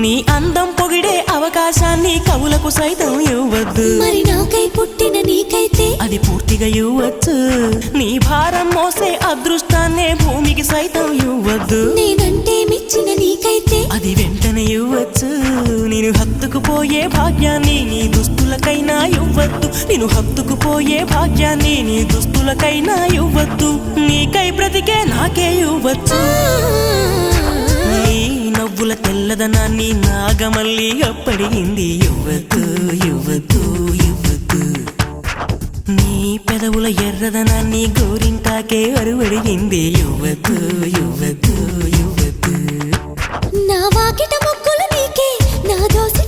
నీ అందం పొగిడే అవకాశాన్ని కవులకు సైతం ఇవ్వద్దు. మరి నాకై పుట్టిన నీకైతే అది పూర్తిగా ఇవ్వచ్చు. నీ భారం మోసే అదృష్టాన్నే భూమికి సైతం ఇవ్వద్దు. నేనంటే మెచ్చిన నీకైతే అది వెంటనే ఇవ్వచ్చు. నేను హత్తుకుపోయే భాగ్యాన్ని నీ దుస్తులకైనా ఇవ్వద్దు. నేను హత్తుకుపోయే భాగ్యాన్ని నీ దుస్తులకైనా ఇవ్వద్దు. నీకై బ్రతికే నాకే ఇవ్వచ్చు. నీ నవ్వుల తెల్లదనాన్ని నాగమల్లి అప్పడిగింది. ఇవ్వద్దు ఇవ్వద్దు ఇవ్వద్దు. నీ పెదవుల ఎర్రదనాన్ని గోరింటాకే అరువడిగింది. ఇవ్వద్దు ఇవ్వద్దు ఇవ్వద్దు. నా వాకిట మొక్కులు నీకే, నా దోసి